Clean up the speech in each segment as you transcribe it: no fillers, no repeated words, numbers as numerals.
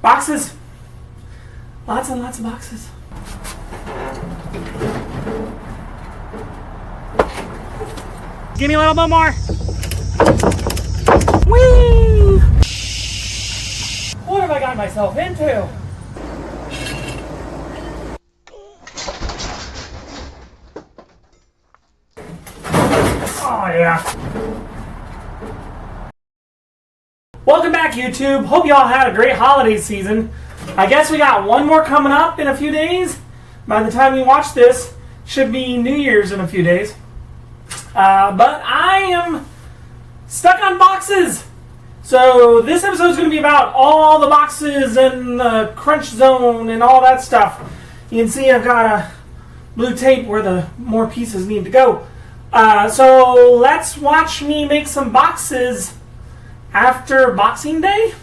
Boxes. Lots and lots of boxes. Give me a little bit more. Whee! What have I got myself into? Oh yeah. Welcome back, YouTube. Hope you all had a great holiday season. I guess we got one more coming up in a few days. By the time you watch this, should be New Year's in a few days. But I am stuck on boxes. So this episode is going to be about all the boxes and the crunch zone and all that stuff. You can see I've got a blue tape where the more pieces need to go. So let's watch me make some boxes after Boxing Day.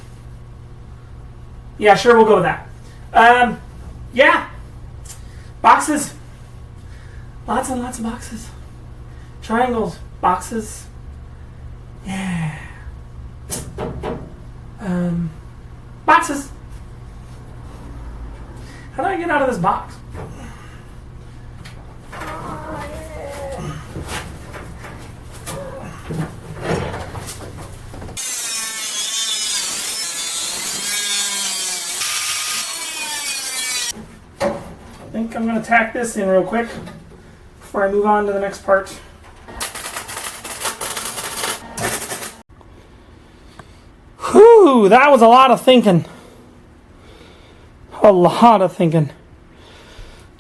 Yeah, sure, we'll go with that. Yeah. Boxes. Lots and lots of boxes. Triangles. Boxes. Yeah. Boxes. How do I get out of this box? I think I'm going to tack this in real quick before I move on to the next part. Whew, that was a lot of thinking. A lot of thinking.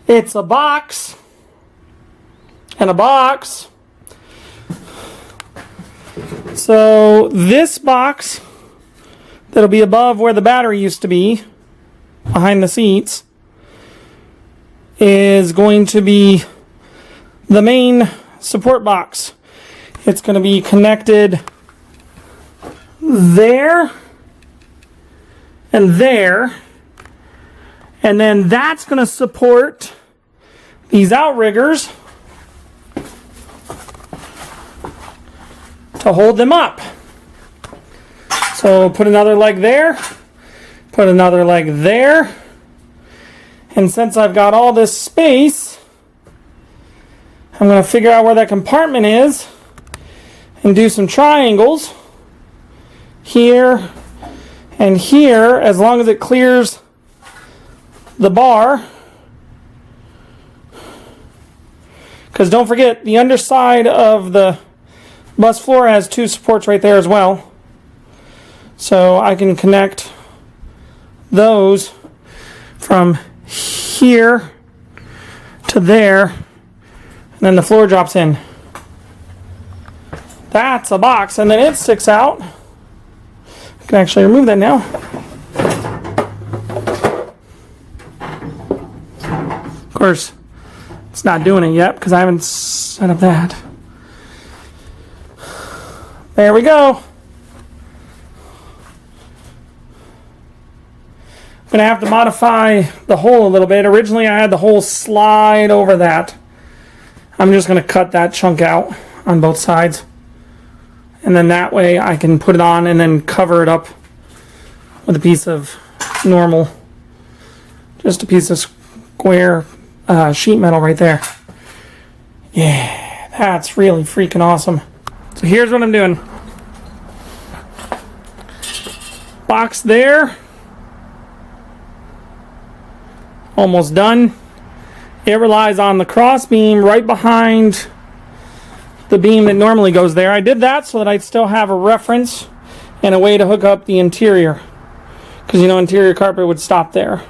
It's a box. And a box. So this box that'll be above where the battery used to be, behind the seats, is going to be the main support box. It's going to be connected there and there, and then that's going to support these outriggers to hold them up. So put another leg there, put another leg there. And since I've got all this space, I'm going to figure out where that compartment is and do some triangles here and here, as long as it clears the bar. Because don't forget, the underside of the bus floor has two supports right there as well. So I can connect those from here to there, and then the floor drops in. That's a box, and then it sticks out. I can actually remove that now. Of course, it's not doing it yet because I haven't set up that. There we go. I'm going to have to modify the hole a little bit. Originally I had the hole slide over that. I'm just going to cut that chunk out on both sides. And then that way I can put it on and then cover it up with a piece of normal, just a piece of square sheet metal right there. Yeah, that's really freaking awesome. So here's what I'm doing. Box there. Almost done. It relies on the cross beam right behind the beam that normally goes there. I did that so that I'd still have a reference and a way to hook up the interior, because you know, interior carpet would stop there.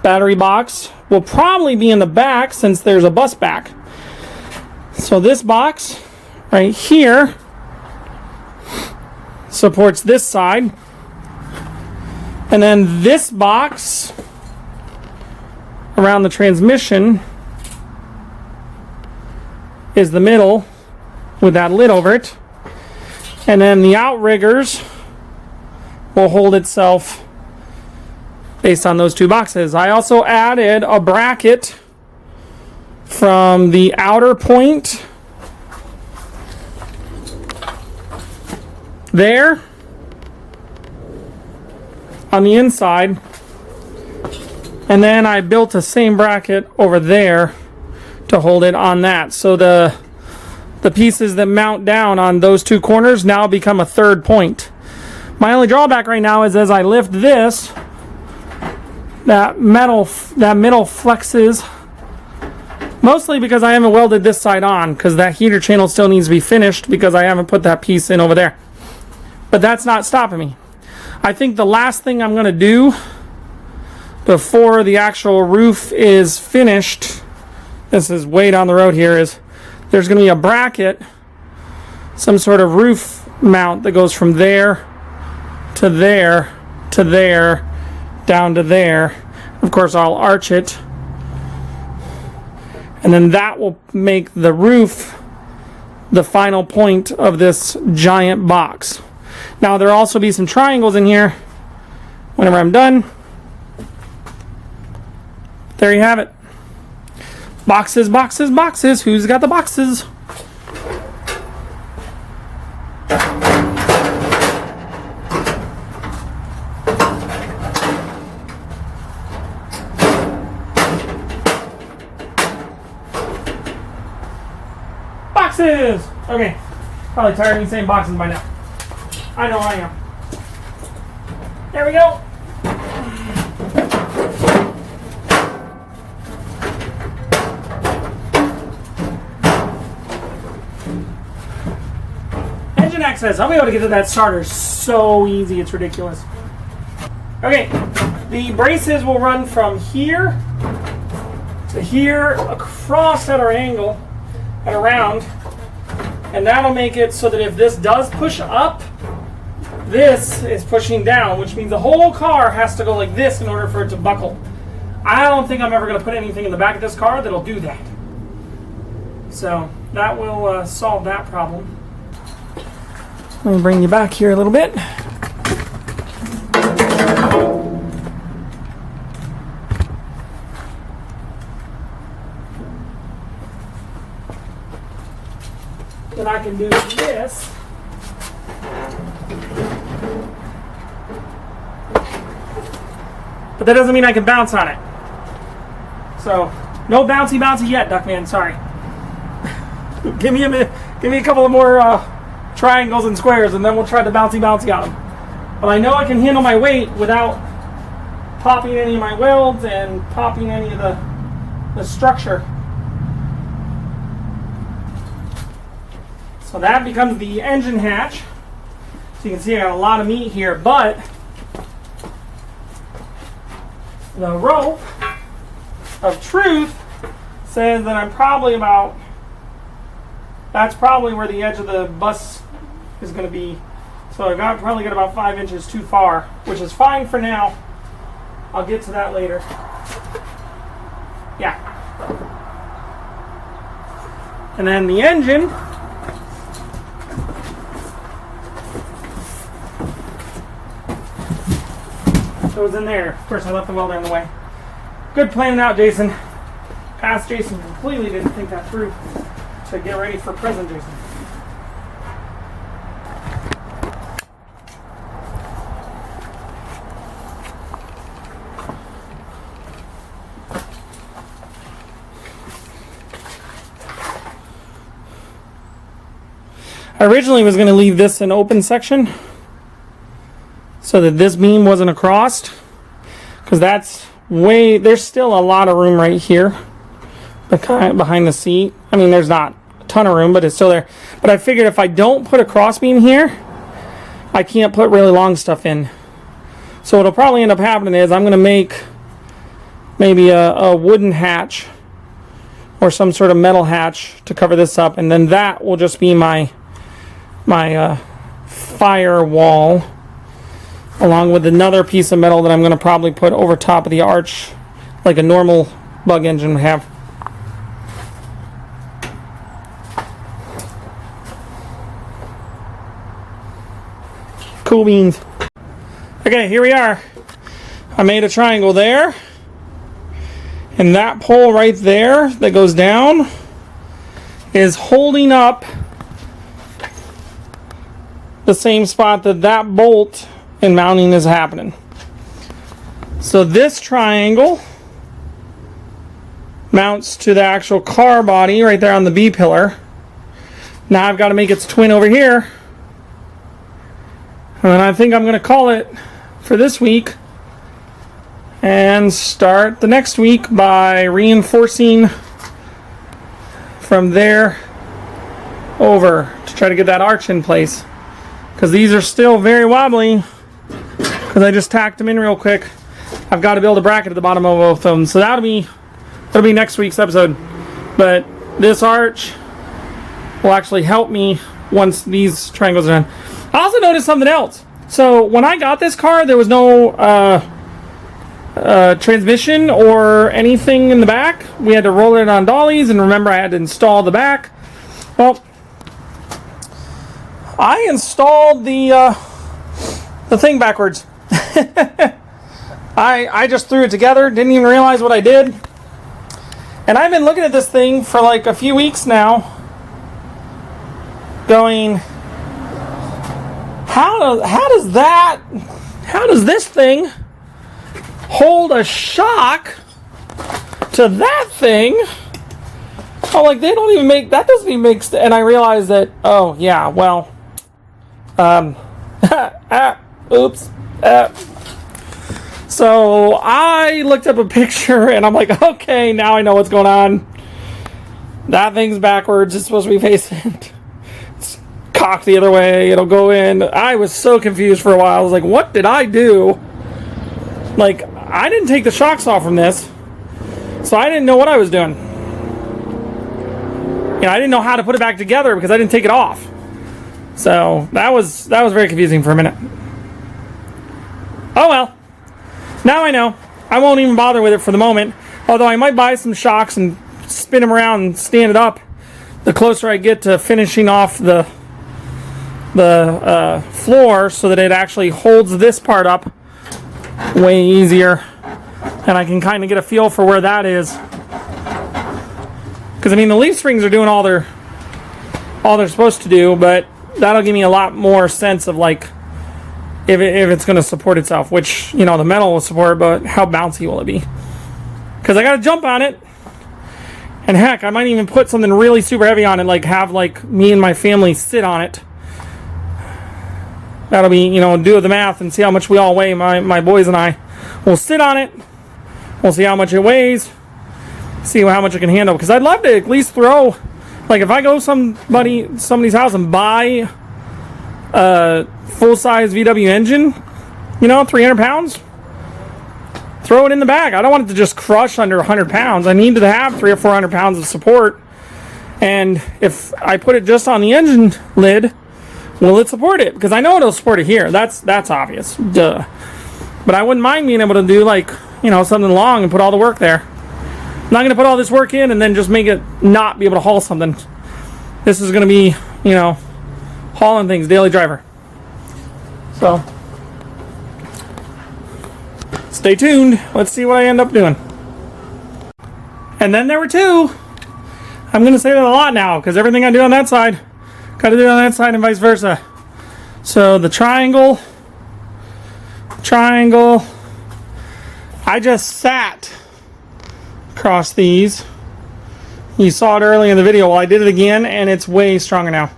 Battery box will probably be in the back since there's a bus back. So this box right here supports this side, and then this box around the transmission is the middle with that lid over it, and then the outriggers will hold itself based on those two boxes. I also added a bracket from the outer point there on the inside And then I built the same bracket over there to hold it on that. So the pieces that mount down on those two corners now become a third point. My only drawback right now is as I lift this, that middle flexes, mostly because I haven't welded this side on, because that heater channel still needs to be finished because I haven't put that piece in over there. But that's not stopping me. I think the last thing I'm going to do before the actual roof is finished, this is way down the road here, is there's going to be a bracket, some sort of roof mount that goes from there to there to there down to there. Of course, I'll arch it, and then that will make the roof the final point of this giant box. Now there'll also be some triangles in here whenever I'm done. There you have it. Boxes, boxes, boxes. Who's got the boxes? Boxes! Okay. Probably tired of me saying boxes by now. I know I am. There we go. Engine access. I'll be able to get to that starter so easy, it's ridiculous. Okay, the braces will run from here to here, across at our angle and around, and that'll make it so that if this does push up, this is pushing down, which means the whole car has to go like this in order for it to buckle. I don't think I'm ever going to put anything in the back of this car that'll do that. So that will solve that problem. Let me bring you back here a little bit. Then I can do this. But that doesn't mean I can bounce on it. So, no bouncy yet, Duckman, sorry. Give me a couple of more triangles and squares, and then we'll try the bouncy on them. But I know I can handle my weight without popping any of my welds and popping any of the structure. So that becomes the engine hatch. So you can see I got a lot of meat here, but the rope of truth says that I'm probably about, that's probably where the edge of the bus is going to be. So I probably got about 5 inches too far, which is fine for now. I'll get to that later. Yeah. And then the engine goes in there. Of course, I left the welder in the way. Good planning out, Jason. Past Jason completely didn't think that through to get ready for present Jason. I originally was going to leave this an open section so that this beam wasn't across, because that's way, there's still a lot of room right here behind the seat. I mean, there's not a ton of room, but it's still there. But I figured if I don't put a cross beam here, I can't put really long stuff in. So what'll probably end up happening is I'm going to make maybe a wooden hatch or some sort of metal hatch to cover this up, and then that will just be my firewall, along with another piece of metal that I'm going to probably put over top of the arch like a normal bug engine would have. Cool beans. Okay, here we are. I made a triangle there, and that pole right there that goes down is holding up the same spot that that bolt and mounting is happening. So this triangle mounts to the actual car body right there on the B pillar. Now I've got to make its twin over here. And then I think I'm going to call it for this week and start the next week by reinforcing from there over to try to get that arch in place. Because these are still very wobbly because I just tacked them in real quick. I've got to build a bracket at the bottom of both of them. So that'll be next week's episode. But this arch will actually help me once these triangles are done. I also noticed something else. So when I got this car, there was no transmission or anything in the back. We had to roll it on dollies, and remember I had to install the back. Well, I installed the thing backwards. I just threw it together, didn't even realize what I did. And I've been looking at this thing for like a few weeks now, going, how does this thing hold a shock to that thing? Oh, like they don't even make, that doesn't even make, and I realized that, oh yeah, well, oops. So I looked up a picture and I'm like, okay, now I know what's going on. That thing's backwards. It's supposed to be facing. It's cocked the other way. It'll go in. I was so confused for a while. I was like, what did I do? Like, I didn't take the shocks off from this, so I didn't know what I was doing. You know, I didn't know how to put it back together because I didn't take it off. So that was very confusing for a minute. Oh well. Now I know. I won't even bother with it for the moment. Although I might buy some shocks and spin them around and stand it up the closer I get to finishing off the floor, so that it actually holds this part up way easier, and I can kind of get a feel for where that is. Because I mean, the leaf springs are doing all they're supposed to do, but that'll give me a lot more sense of like if it's going to support itself, which, you know, the metal will support, but how bouncy will it be? Because I got to jump on it, and heck, I might even put something really super heavy on it, like have like me and my family sit on it. That'll be, you know, do the math and see how much we all weigh. My boys and I will sit on it. We'll see how much it weighs, see how much it can handle. Because I'd love to at least throw, like, if I go somebody's house and buy a full-size VW engine, you know, 300 pounds, throw it in the back. I don't want it to just crush under 100 pounds. I need to have 300 or 400 pounds of support. And if I put it just on the engine lid, will it support it? Because I know it'll support it here. That's obvious. Duh. But I wouldn't mind being able to do, like, you know, something long and put all the work there. I'm not going to put all this work in and then just make it not be able to haul something. This is going to be, you know, hauling things, daily driver. So, stay tuned. Let's see what I end up doing. And then there were two. I'm going to say that a lot now, because everything I do on that side, got to do it on that side and vice versa. So the triangle. I just sat across these. You saw it earlier in the video. Well, I did it again, and it's way stronger now.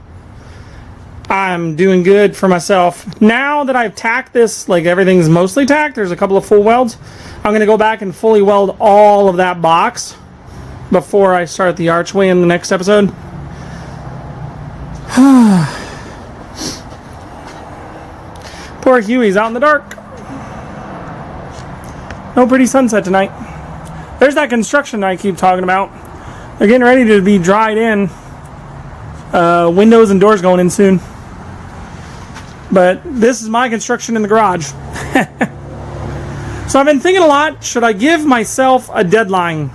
I'm doing good for myself. Now that I've tacked this, like everything's mostly tacked, there's a couple of full welds. I'm going to go back and fully weld all of that box before I start the archway in the next episode. Poor Huey's out in the dark. No pretty sunset tonight. There's that construction I keep talking about. They're getting ready to be dried in. Windows and doors going in soon. But this is my construction in the garage. So I've been thinking a lot, should I give myself a deadline?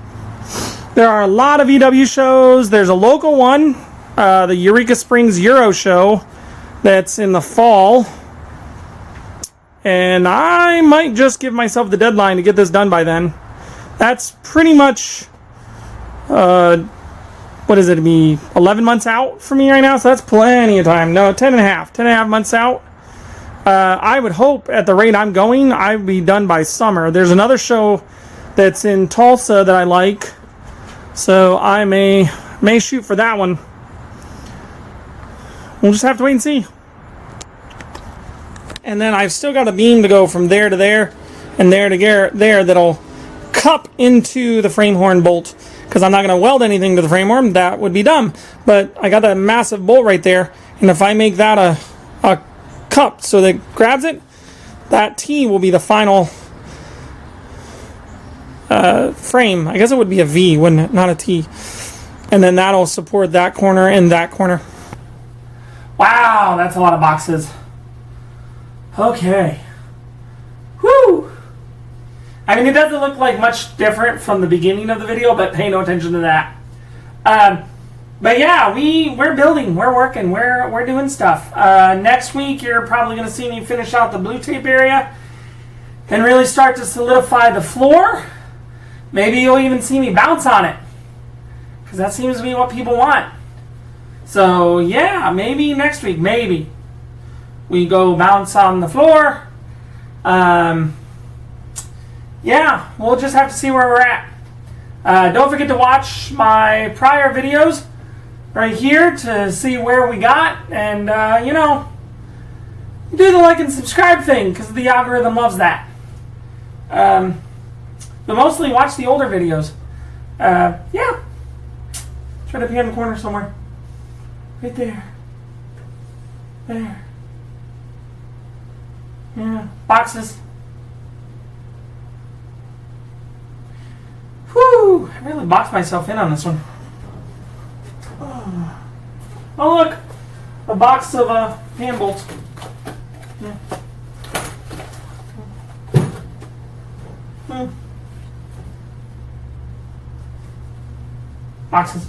There are a lot of VW shows. There's a local one, the Eureka Springs Euro show, that's in the fall. And I might just give myself the deadline to get this done by then. That's pretty much, what is it, to be 11 months out for me right now? So that's plenty of time. No, 10 and a half months out. I would hope at the rate I'm going, I would be done by summer. There's another show that's in Tulsa that I like. So I may shoot for that one. We'll just have to wait and see. And then I've still got a beam to go from there to there and there to there that'll cup into the frame horn bolt, because I'm not going to weld anything to the frame horn. That would be dumb. But I got that massive bolt right there, and if I make that a cup so that it grabs it, that T will be the final frame. I guess it would be a V, wouldn't it? Not a T. And then that'll support that corner and that corner. Wow, that's a lot of boxes. Okay. Whew! I mean, it doesn't look like much different from the beginning of the video, but pay no attention to that. But yeah, we're building, we're working, we're doing stuff. Next week, you're probably going to see me finish out the blue tape area and really start to solidify the floor. Maybe you'll even see me bounce on it, because that seems to be what people want. So yeah, maybe next week, maybe we go bounce on the floor. Yeah, we'll just have to see where we're at. Don't forget to watch my prior videos right here to see where we got, and you know, do the like and subscribe thing, because the algorithm loves that. But mostly watch the older videos. Yeah, try to be in the corner somewhere. Right there. There. Yeah, boxes. Whew, I really boxed myself in on this one. Oh look, a box of hand bolts. Yeah. Boxes.